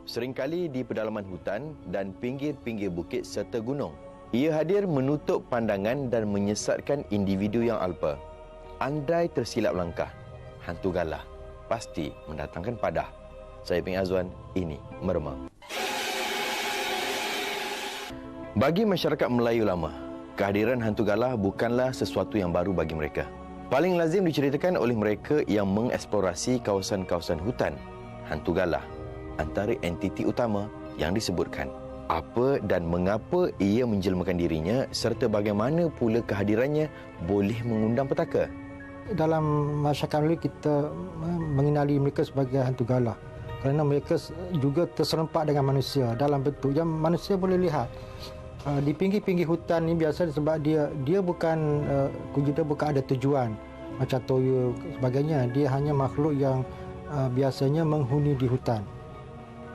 seringkali di pedalaman hutan dan pinggir-pinggir bukit serta gunung. Ia hadir menutup pandangan dan menyesatkan individu yang alpa. Andai tersilap langkah, hantu galah pasti mendatangkan padah. Saya Ping Azwan, ini Merma. Bagi masyarakat Melayu lama, kehadiran hantu galah bukanlah sesuatu yang baru bagi mereka. Paling lazim diceritakan oleh mereka yang mengeksplorasi kawasan-kawasan hutan. Hantu galah antara entiti utama yang disebutkan. Apa dan mengapa ia menjelmakan dirinya serta bagaimana pula kehadirannya boleh mengundang petaka? Dalam masyarakat Melayu kita mengenali mereka sebagai hantu galah kerana mereka juga terserempak dengan manusia dalam bentuk yang manusia boleh lihat. Di pinggir-pinggir hutan ni biasa sebab dia bukan dia bukan ada tujuan macam toyo sebagainya. Dia hanya makhluk yang biasanya menghuni di hutan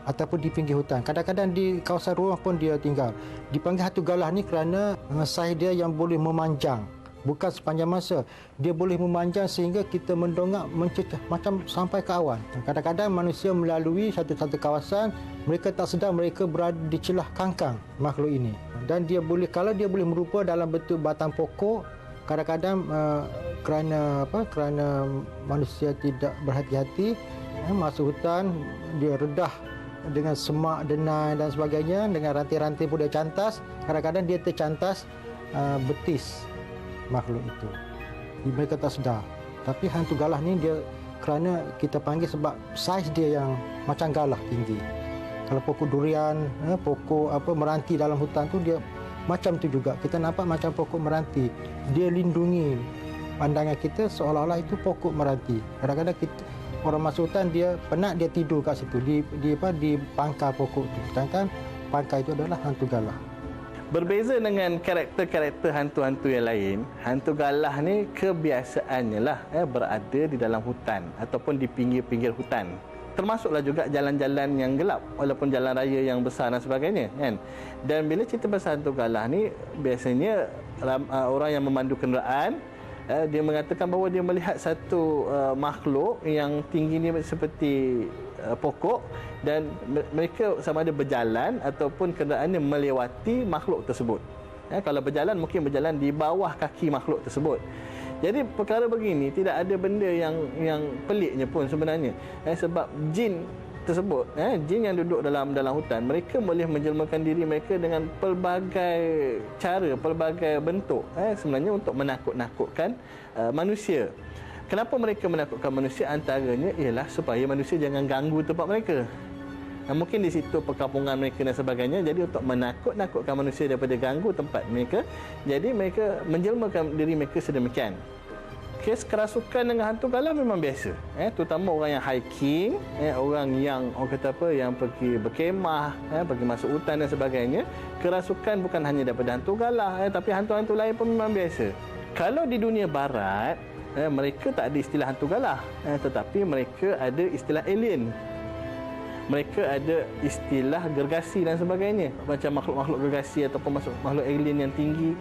ataupun di pinggir hutan. Kadang-kadang di kawasan rumah pun dia tinggal. Dipanggil hantu galah ni kerana saiz dia yang boleh memanjang. Bukan sepanjang masa. Dia boleh memanjang sehingga kita mendongak mencecah macam sampai ke awan. Kadang-kadang manusia melalui satu-satu kawasan, mereka tak sedar mereka berada di celah kangkang makhluk ini. Dan dia boleh, kalau dia boleh merupa dalam bentuk batang pokok, kadang-kadang kerana manusia tidak berhati-hati, masuk hutan, dia redah dengan semak, denai dan sebagainya, dengan rantai-rantai pun dia cantas. Kadang-kadang dia tercantas betis makhluk itu. Mereka tak sedar. Tapi hantu galah ni dia kerana kita panggil sebab saiz dia yang macam galah tinggi. Kalau pokok durian, pokok meranti dalam hutan tu dia macam tu juga. Kita nampak macam pokok meranti. Dia lindungi pandangan kita seolah-olah itu pokok meranti. Kadang-kadang kita orang masuk hutan dia penat, dia tidur kat situ di pangkal pokok tu. Sedangkan pangkal itu adalah hantu galah. Berbeza dengan karakter-karakter hantu-hantu yang lain, hantu galah ni kebiasaannya lah berada di dalam hutan ataupun di pinggir-pinggir hutan. Termasuklah juga jalan-jalan yang gelap walaupun jalan raya yang besar dan sebagainya, kan. Dan bila cerita pasal hantu galah ni, biasanya orang yang memandu kenderaan dia mengatakan bahawa dia melihat satu makhluk yang tingginya seperti pokok dan mereka sama ada berjalan ataupun kenderaannya melewati makhluk tersebut. Kalau berjalan mungkin berjalan di bawah kaki makhluk tersebut. Jadi perkara begini tidak ada benda yang peliknya pun sebenarnya. Sebab jin tersebut, jin yang duduk dalam hutan, mereka boleh menjelmakan diri mereka dengan pelbagai cara, pelbagai bentuk, sebenarnya untuk menakut-nakutkan manusia. Kenapa mereka menakutkan manusia? Antaranya ialah supaya manusia jangan ganggu tempat mereka. Mungkin di situ perkampungan mereka dan sebagainya. Jadi untuk menakut-nakutkan manusia daripada ganggu tempat mereka, jadi mereka menjelmakan diri mereka sedemikian. Kes kerasukan dengan hantu galah memang biasa. Terutama orang yang hiking, orang yang yang pergi berkemah, pergi masuk hutan dan sebagainya. Kerasukan bukan hanya daripada hantu galah, tapi hantu-hantu lain pun memang biasa. Kalau di dunia barat, mereka tak ada istilah hantu galah, tetapi mereka ada istilah alien. Mereka ada istilah gergasi dan sebagainya, macam makhluk-makhluk gergasi ataupun makhluk alien yang tinggi,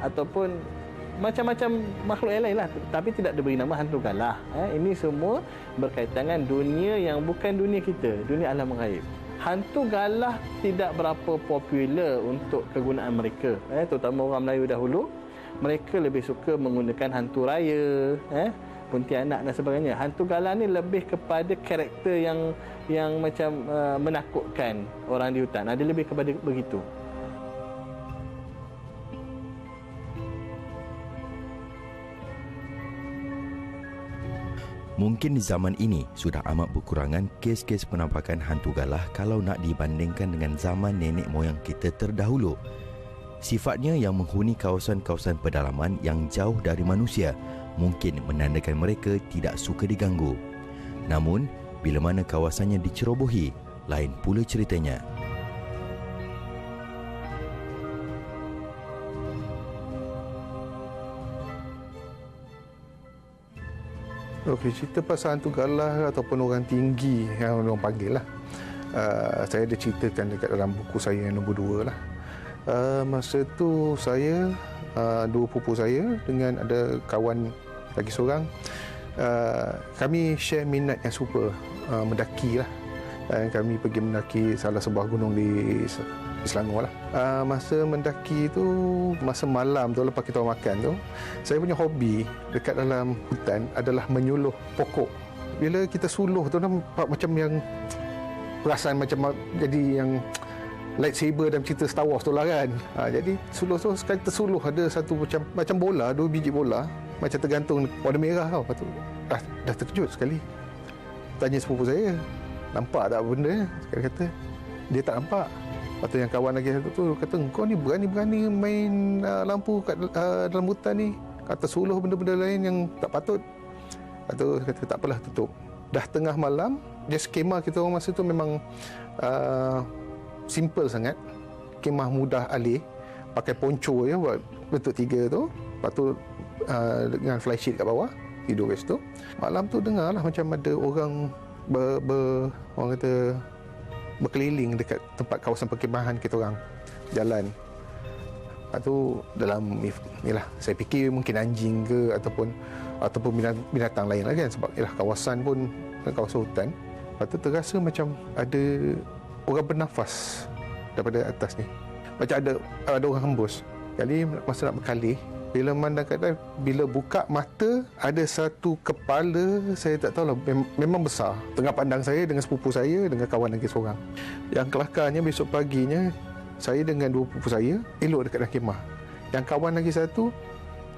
ataupun macam-macam makhluk yang lain lah, tapi tidak diberi nama hantu galah. Ini semua berkaitan dengan dunia yang bukan dunia kita, dunia alam ghaib. Hantu galah tidak berapa popular untuk kegunaan mereka, terutama orang Melayu dahulu. Mereka lebih suka menggunakan hantu raya, Pontianak dan sebagainya. Hantu galah ni lebih kepada karakter yang macam menakutkan orang di hutan. Ada lebih kepada begitu. Mungkin di zaman ini sudah amat berkurangan kes-kes penampakan hantu galah kalau nak dibandingkan dengan zaman nenek moyang kita terdahulu. Sifatnya yang menghuni kawasan-kawasan pedalaman yang jauh dari manusia mungkin menandakan mereka tidak suka diganggu. Namun, bila mana kawasannya dicerobohi, lain pula ceritanya. Okey, cerita pasal hantu galah ataupun orang tinggi yang orang panggil lah. Saya ada ceritakan dekat dalam buku saya yang nombor 2 lah. Masa tu saya, dua pupu saya dengan ada kawan lagi seorang, kami share minat yang serupa, mendaki lah. Dan kami pergi mendaki salah sebuah gunung di Selangor lah. Masa mendaki tu, masa malam tu lepas kita makan tu, saya punya hobi dekat dalam hutan adalah menyuluh pokok. Bila kita suluh tu nampak macam yang perasaan macam jadi yang lightsaber dalam cerita Star Wars tu lah kan. Jadi suluh tu sekali tersuluh ada satu macam bola, 2 biji bola macam tergantung warna merah tau. Lepas tu dah terkejut sekali. Tanya sepupu saya, nampak tak benda? Sekali kata dia tak nampak. Lepas tu yang kawan lagi satu tu kata, kau ni berani-berani main lampu kat dalam hutan ni, kata suluh benda-benda lain yang tak patut. Lepas tu kata tak apalah, tutup. Dah tengah malam, dia skema kita orang masa tu memang simple sangat. Kemah mudah alih, pakai poncho je buat bentuk 3 tu. Lepas tu dengan flysheet kat bawah, tidur kat situ. Malam tu dengarlah macam ada orang orang kata berkeliling dekat tempat kawasan perkemahan kita orang, jalan. Lepas tu dalam inilah, saya fikir mungkin anjing ke ataupun binatang lain lah kan, sebab ialah kawasan pun kawasan hutan. Lepas tu terasa macam ada orang bernafas daripada atas ni, macam ada orang hembus. Kali masa nak berkalih, bila memandang kat atas, bila buka mata, ada satu kepala, saya tak tahulah, memang besar. Tengah pandang saya dengan sepupu saya, dengan kawan lagi seorang. Yang kelakarnya besok paginya, saya dengan 2 sepupu saya elok dekat dalam kemah. Yang kawan lagi satu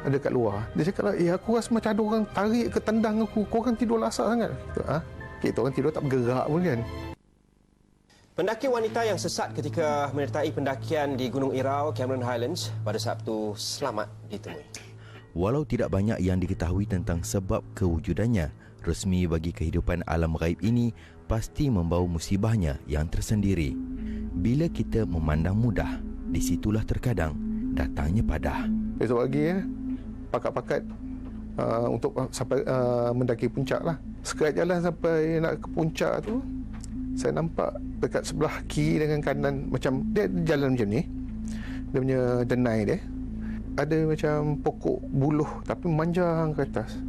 ada kat luar. Dia cakap, aku rasa macam ada orang tarik ke tendang aku. Korang tidur lasak sangat. Kita orang tidur tak bergerak pun kan. Pendaki wanita yang sesat ketika menyertai pendakian di Gunung Irau, Cameron Highlands pada Sabtu selamat ditemui. Walau tidak banyak yang diketahui tentang sebab kewujudannya, resmi bagi kehidupan alam gaib ini pasti membawa musibahnya yang tersendiri. Bila kita memandang mudah, di situlah terkadang datangnya padah. Besok pagi pakat-pakat untuk sampai mendaki puncak lah. Sekerat jalan sampai nak ke puncak tu, saya nampak dekat sebelah kiri dengan kanan, macam dia jalan macam ni, dia punya denai dia ada macam pokok buluh tapi memanjang ke atas.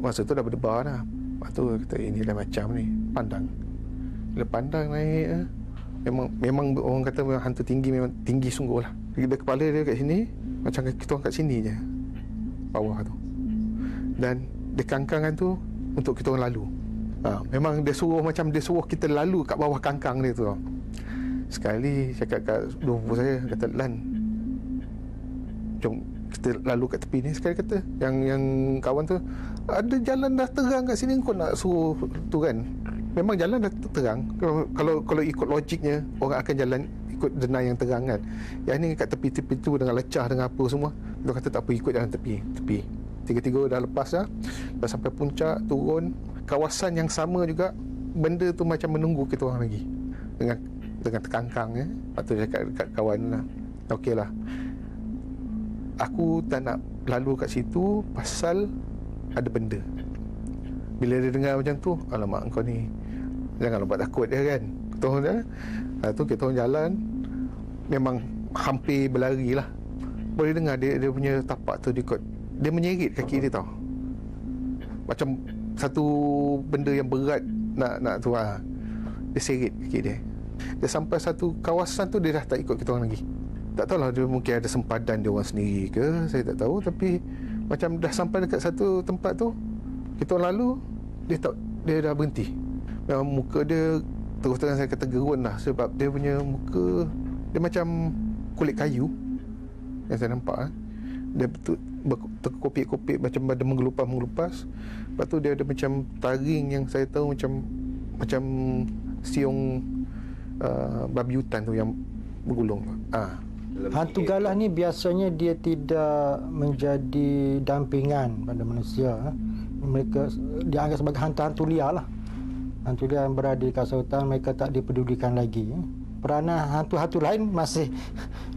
Masa tu dah berdebar dah. Lepas tu kata, ini dah macam ni, pandang. Bila pandang naik, memang orang kata memang hantu tinggi, memang tinggi sungguh lah. Dia kepala dia kat sini, macam kita orang kat sini je, bawah tu. Dan dia kangkangan tu untuk kita orang lalu. Memang dia suruh kita lalu kat bawah kangkang dia tu. Sekali cakap kat sepupu saya, kata, Lan, jom kita lalu kat tepi ni. Sekali kata yang kawan tu, ada jalan dah terang kat sini, kau nak suruh tu kan. Memang jalan dah terang. Kalau ikut logiknya, orang akan jalan ikut denai yang terang kan. Yang ni kat tepi-tepi tu dengan lecah, dengan apa semua. Dia kata tak apa, ikut jalan tepi. Tiga-tiga dah lepas dah. Dah sampai puncak, turun. Kawasan yang sama juga, benda tu macam menunggu kita orang lagi. Dengan terkangkang. Lepas tu cakap dekat kawan lah, okey lah, aku tak nak lalu kat situ pasal ada benda. Bila dia dengar macam tu, alamak kau ni, jangan buat takut dia kan. Kita orang jalan, memang hampir berlari lah. Boleh dengar dia punya tapak tu, dia menyerit kaki dia tau. Macam satu benda yang berat nak tu lah. Dia seret kaki dia. Dia sampai satu kawasan tu, dia dah tak ikut kita orang lagi. Tak tahulah, dia mungkin ada sempadan dia orang sendiri ke, saya tak tahu. Tapi macam dah sampai dekat satu tempat tu, kita orang lalu, dia dah berhenti. Memang muka dia, terus terang saya kata gerun lah. Sebab dia punya muka, dia macam kulit kayu yang saya nampak. Dia terkopik-kopik, macam ada mengelupas. Lepas tu dia ada macam taring yang saya tahu macam siung babi hutan tu yang bergulung. Hantu galah ni biasanya dia tidak menjadi dampingan pada manusia. Mereka dianggap sebagai hantu-hantu liar lah. Hantu liar yang berada di kawasan hutan, mereka tak dipedulikan lagi. Peranan hantu-hantu lain masih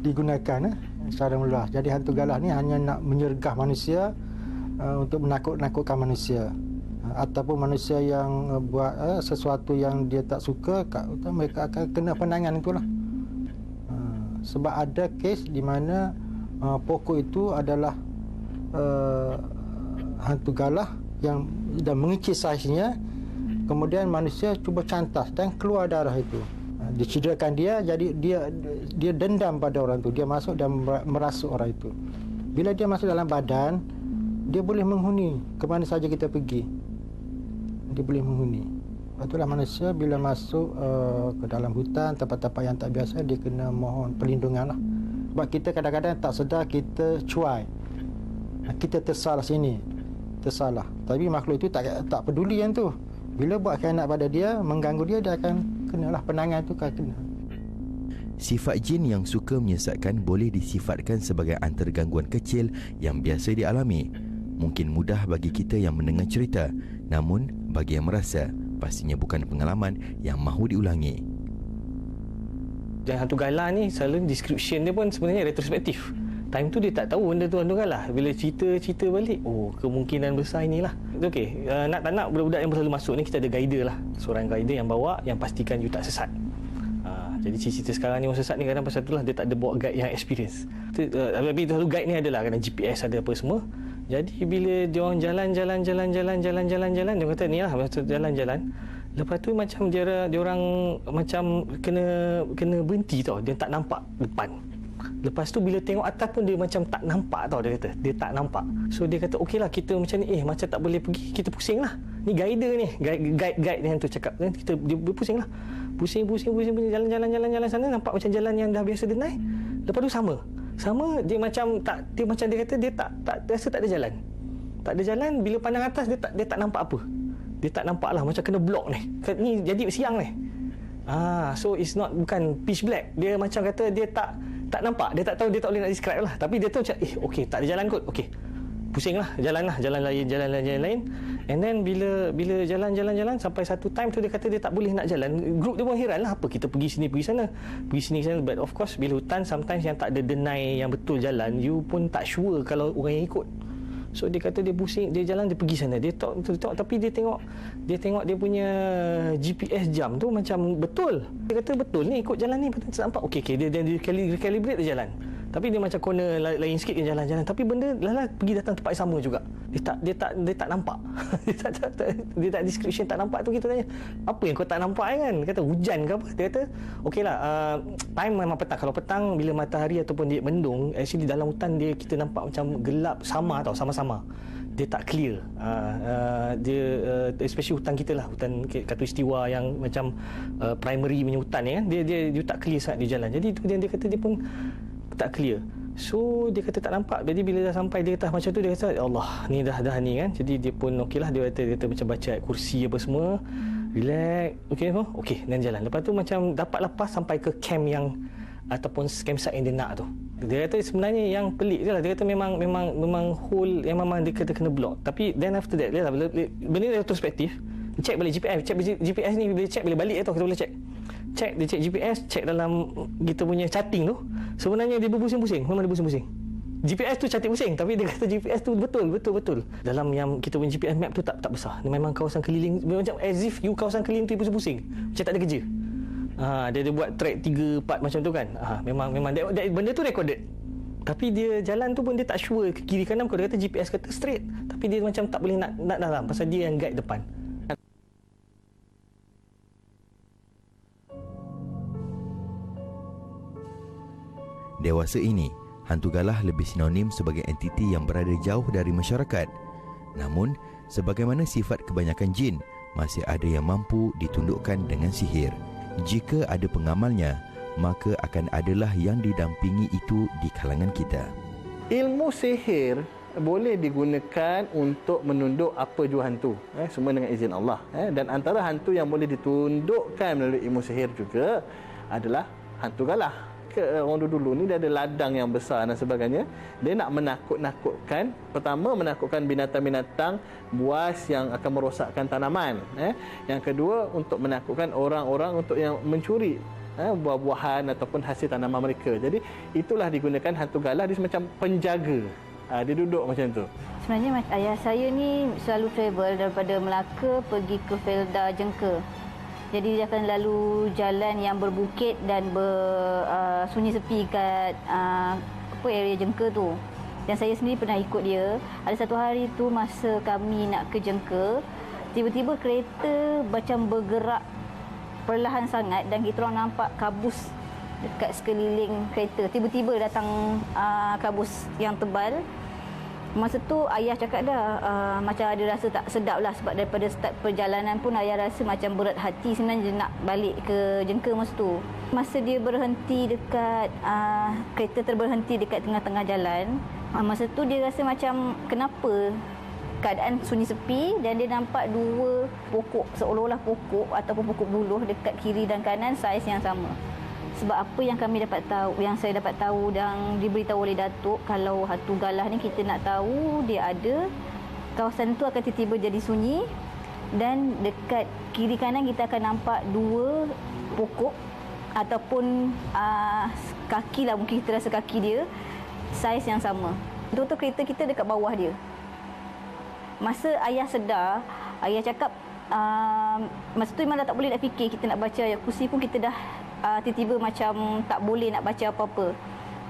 digunakan secara meluas. Jadi hantu galah ni hanya nak menyergah manusia untuk menakut-nakutkan manusia. Ataupun manusia yang buat sesuatu yang dia tak suka, mereka akan kena penangan itulah. Sebab ada kes di mana pokok itu adalah hantu galah yang dah mengikis saiznya, Kemudian manusia cuba cantas dan keluar darah itu. Dicederakan dia, jadi dia dendam pada orang itu. Dia masuk dan merasuk orang itu. Bila dia masuk dalam badan, dia boleh menghuni ke mana saja kita pergi. Dia boleh menghuni. Itulah manusia bila masuk ke dalam hutan, tempat-tempat yang tak biasa, dia kena mohon perlindungan lah. Sebab kita kadang-kadang tak sedar kita cuai. Kita tersalah sini. Tersalah. Tapi makhluk itu tak peduli yang tu. Bila buat khianat pada dia, mengganggu dia, dia akan kenalah penangan tu akan kena. Sifat jin yang suka menyesatkan boleh disifatkan sebagai antara gangguan kecil yang biasa dialami. Mungkin mudah bagi kita yang mendengar cerita, namun bagi yang merasa, pastinya bukan pengalaman yang mahu diulangi. Dan hantu galah ni selalu description dia pun sebenarnya retrospektif. Time tu dia tak tahu benda tu hantu galah. Bila cerita balik, oh kemungkinan besar inilah. Okey, nak tak nak budak-budak yang selalu masuk ni kita ada guider lah. Seorang guider yang bawa yang pastikan you tak sesat. Jadi cerita sekarang ni orang sesat ni kadang pasal itulah dia tak ada bawa guide yang experience. Tapi selalu guide ni adalah kena GPS ada apa semua. Jadi bila dia orang jalan, dia kata ni lah jalan-jalan. Lepas tu macam dia orang macam kena berhenti tau. Dia tak nampak depan. Lepas tu bila tengok atas pun dia macam tak nampak tau, dia kata. Dia tak nampak. So dia kata okeylah kita macam ni macam tak boleh pergi, kita pusing lah. Ni guider ni, guide ni tu cakap. Dia pusing lah. Pusing jalan sana nampak macam jalan yang dah biasa dia naik. Lepas tu sama dia macam dia kata dia tak rasa tak ada jalan. Tak ada jalan, bila pandang atas dia tak nampak apa. Dia tak nampak lah, macam kena blok ni. Ni jadi siang ni. So it's not, bukan pitch black. Dia macam kata dia tak nampak. Dia tak tahu, dia tak boleh nak describe lah. Tapi dia tahu macam okey, tak ada jalan kot. Okey. Pusing lah, jalan lain. And then bila jalan sampai satu time tu dia kata dia tak boleh nak jalan. Grup dia pun heran lah, apa kita pergi sini pergi sana. But of course bila hutan sometimes yang tak ada denai yang betul jalan, you pun tak sure kalau orang yang ikut. So dia kata dia pusing, dia jalan, dia pergi sana. Dia tengok tapi dia tengok dia punya GPS jam tu macam betul. Dia kata betul ni ikut jalan ni patut nampak. Okey dia recalibrate dia jalan. Tapi dia macam corner lain sikit dia jalan-jalan, tapi benda lala pergi datang tempat yang sama juga. Dia tak nampak. dia tak description tak nampak tu, kita tanya, "Apa yang kau tak nampak kan?" Dia kata hujan ke apa. Dia kata, "Okeylah, time memang petang. Kalau petang bila matahari ataupun dia mendung, actually dalam hutan kita nampak macam gelap sama-sama. Dia tak clear. Dia especially hutan kita lah, hutan Khatulistiwa yang macam primary punya hutan ni kan. Dia tak clear saat dia jalan. Jadi tu dia kata dia pun tak clear. So dia kata tak nampak. Jadi bila dah sampai dia kata macam tu, dia kata ya Allah, ni dah ni kan. Jadi dia pun okeylah, dia kata macam baca ayat kursi apa semua. Relax. Okey dan jalan. Lepas tu macam dapat lepas sampai ke camp yang ataupun campsite yang dia nak tu. Dia kata sebenarnya yang pelik je lah. Dia kata memang hole yang memang dia kata kena block. Tapi then after that dia lah, benda ni retrospektif. Check balik GPS ni, bila check bila balik tu kita boleh check. Dia check GPS, check dalam kita punya charting tu. Sebenarnya dia berpusing-pusing. Memang dia berpusing-pusing. GPS tu cantik pusing, tapi dia kata GPS tu betul. Dalam yang kita punya GPS map tu tak besar. Dia memang kawasan keliling, macam as if you kawasan keliling tu pusing-pusing. Macam tak ada kerja. Dia buat track 3-4 macam tu kan. Memang benda tu recorded. Tapi dia jalan tu pun dia tak sure ke kiri kanan. Dia kata GPS kata straight, tapi dia macam tak boleh nak dalam pasal dia yang guide depan. Dewasa ini, hantu galah lebih sinonim sebagai entiti yang berada jauh dari masyarakat. Namun, sebagaimana sifat kebanyakan jin, masih ada yang mampu ditundukkan dengan sihir. Jika ada pengamalnya, maka akan adalah yang didampingi itu di kalangan kita. Ilmu sihir boleh digunakan untuk menunduk apa jua hantu, semua dengan izin Allah. Dan antara hantu yang boleh ditundukkan melalui ilmu sihir juga adalah hantu galah. Orang dulu ni dia ada ladang yang besar dan sebagainya. Dia nak menakut-nakutkan, pertama menakutkan binatang-binatang buas yang akan merosakkan tanaman. Yang kedua untuk menakutkan orang-orang untuk yang mencuri buah-buahan ataupun hasil tanaman mereka. Jadi itulah digunakan hantu galah, dia semacam penjaga. Dia duduk macam tu. Sebenarnya ayah saya ni selalu travel daripada Melaka pergi ke Felda Jengka. Jadi dia akan lalu jalan yang berbukit dan sunyi sepi kat area Jengka tu. Dan saya sendiri pernah ikut dia. Ada satu hari tu masa kami nak ke Jengka, Tiba-tiba kereta macam bergerak perlahan sangat dan kita orang nampak kabus dekat sekeliling kereta. Tiba-tiba datang kabus yang tebal. Masa tu ayah cakap dah macam ada rasa tak sedap lah, sebab daripada start perjalanan pun ayah rasa macam berat hati sebenarnya dia nak balik ke Jengka masa tu. Masa dia berhenti dekat kereta terberhenti dekat tengah-tengah jalan, masa tu dia rasa macam kenapa keadaan sunyi sepi dan dia nampak dua pokok, seolah-olah pokok ataupun pokok buluh dekat kiri dan kanan saiz yang sama. Sebab apa yang kami dapat tahu, yang saya dapat tahu dan diberitahu oleh Datuk, kalau hantu galah ni kita nak tahu dia ada, kawasan tu akan tiba-tiba jadi sunyi dan dekat kiri kanan kita akan nampak dua pokok ataupun kaki lah, mungkin kita rasa kaki dia saiz yang sama. Betul-betul kereta kita dekat bawah dia. Masa ayah sedar, ayah cakap masa tu memang dah tak boleh nak fikir, kita nak baca ayat kursi pun kita dah tiba-tiba macam tak boleh nak baca apa-apa.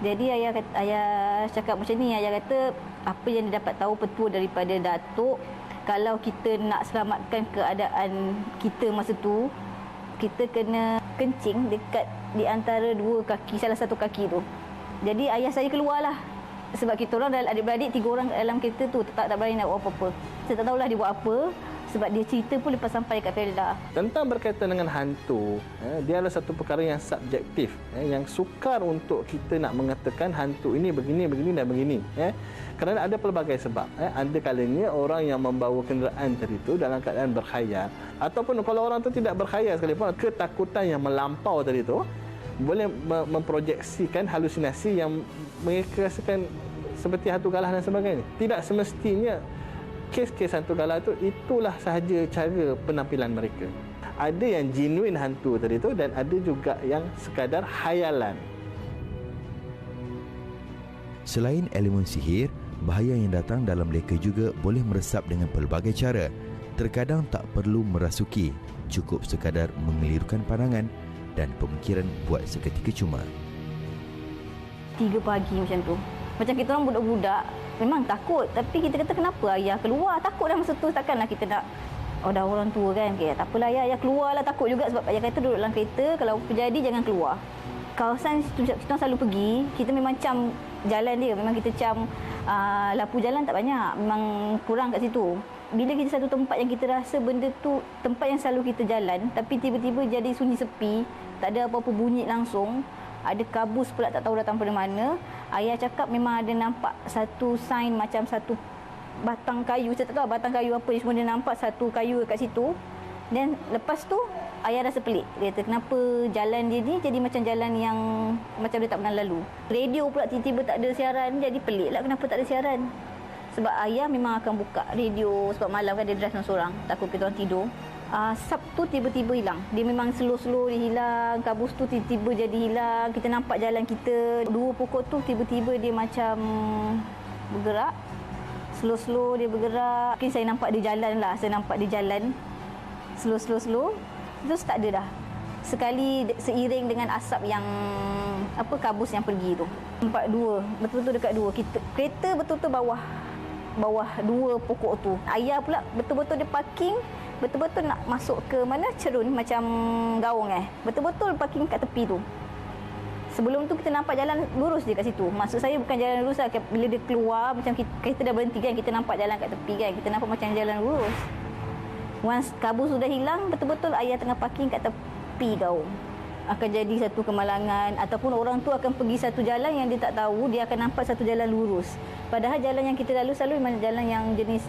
Jadi ayah cakap macam ni, ayah kata apa yang dia dapat tahu petua daripada Datuk, kalau kita nak selamatkan keadaan kita masa tu, kita kena kencing dekat di antara dua kaki, salah satu kaki tu. Jadi ayah saya keluarlah. Sebab kita orang adik-beradik 3 orang dalam kereta tu tak berani nak buat apa-apa. Saya tak tahulah dia buat apa. Sebab dia cerita pun lepas sampai dekat Felda. Tentang berkaitan dengan hantu, dia adalah satu perkara yang subjektif, yang sukar untuk kita nak mengatakan hantu ini begini dan begini. Kerana ada pelbagai sebab. Ada kalanya orang yang membawa kenderaan tadi itu dalam keadaan berkhayal, ataupun kalau orang itu tidak berkhayal sekalipun, ketakutan yang melampau tadi itu boleh memprojeksikan halusinasi yang mereka rasakan seperti hantu galah dan sebagainya. Tidak semestinya kes-kes hantu galah itulah sahaja cara penampilan mereka. Ada yang genuine hantu tadi tu dan ada juga yang sekadar khayalan. Selain elemen sihir, bahaya yang datang dalam leka juga boleh meresap dengan pelbagai cara. Terkadang tak perlu merasuki, cukup sekadar mengelirukan pandangan dan pemikiran buat seketika cuma. 3 pagi macam tu. Macam kita orang budak-budak memang takut, tapi kita kata kenapa ayah keluar? Takut dah masa tu, takkanlah kita nak dah orang tua kan. Okay, tak apalah ayah keluarlah, takut juga sebab ayah kata duduk dalam kereta, kalau apa jadi jangan keluar. Kawasan situ kita selalu pergi, kita memang cam jalan dia, memang kita cam lampu jalan tak banyak, memang kurang kat situ. Bila kita satu tempat yang kita rasa benda tu tempat yang selalu kita jalan, tapi tiba-tiba jadi sunyi sepi, tak ada apa-apa bunyi langsung, ada kabus pula tak tahu datang dari mana. Ayah cakap memang ada nampak satu sign macam satu batang kayu, saya tak tahu batang kayu apa, cuma dia nampak satu kayu kat situ. Dan lepas tu ayah rasa pelik. Dia kata kenapa jalan dia ni jadi macam jalan yang macam dia tak pernah lalu. Radio pula tiba-tiba tak ada siaran, jadi pelik lah kenapa tak ada siaran. Sebab ayah memang akan buka radio sebab malam kan dia drive seorang, takut kita orang tidur. Sabtu tiba-tiba hilang. Dia memang slow-slow dia hilang. Kabus tu tiba-tiba jadi hilang. Kita nampak jalan kita, dua pokok tu tiba-tiba dia macam bergerak. Slow-slow dia bergerak. Mungkin saya nampak dia jalan lah. Saya nampak dia jalan. Slow. Terus tak ada dah. Sekali seiring dengan asap yang kabus yang pergi tu. Nampak dua. Betul-betul dekat dua. Kereta betul-betul bawah dua pokok tu. Ayah pula betul-betul dia parking. Betul-betul nak masuk ke mana cerun macam gaung Betul-betul parking kat tepi tu. Sebelum tu kita nampak jalan lurus je kat situ. Maksud saya bukan jalan lurus lah. Bila dia keluar macam kita dah berhenti kan, kita nampak jalan kat tepi kan. Kita nampak macam jalan lurus. Once kabus sudah hilang, betul-betul ayah tengah parking kat tepi gaung. Akan jadi satu kemalangan ataupun orang tu akan pergi satu jalan yang dia tak tahu, dia akan nampak satu jalan lurus. Padahal jalan yang kita lalu selalu memang jalan yang jenis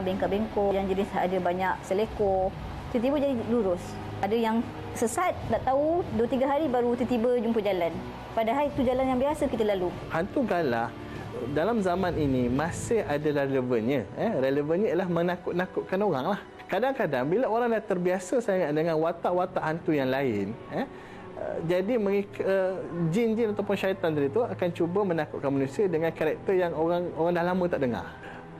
bengkok-bengkok, yang jenis ada banyak selekor. Tiba-tiba jadi lurus. Ada yang sesat, tak tahu 2-3 hari baru tiba-tiba jumpa jalan. Padahal itu jalan yang biasa kita lalu. Hantu galah dalam zaman ini masih ada relevannya. Relevannya ialah menakut-nakutkan orang lah. Kadang-kadang bila orang dah terbiasa sangat dengan watak-watak hantu yang lain, jadi jin-jin ataupun syaitan tadi itu akan cuba menakutkan manusia dengan karakter yang orang dah lama tak dengar.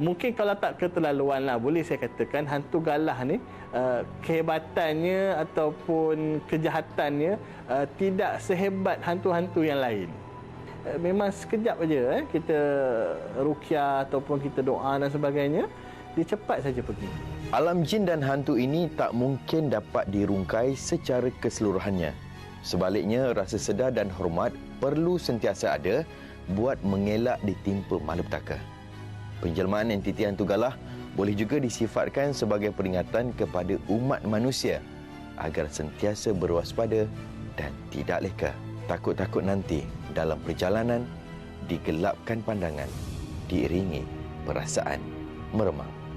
Mungkin kalau tak keterlaluan lah, boleh saya katakan hantu galah ni kehebatannya ataupun kejahatannya tidak sehebat hantu-hantu yang lain. Memang sekejap aja kita ruqyah ataupun kita doa dan sebagainya, dia cepat saja pergi. Alam jin dan hantu ini tak mungkin dapat dirungkai secara keseluruhannya. Sebaliknya, rasa sedar dan hormat perlu sentiasa ada buat mengelak ditimpa malapetaka. Penjelmaan entiti hantu galah boleh juga disifatkan sebagai peringatan kepada umat manusia agar sentiasa berwaspada dan tidak leka. Takut-takut nanti dalam perjalanan digelapkan pandangan, diiringi perasaan meremang.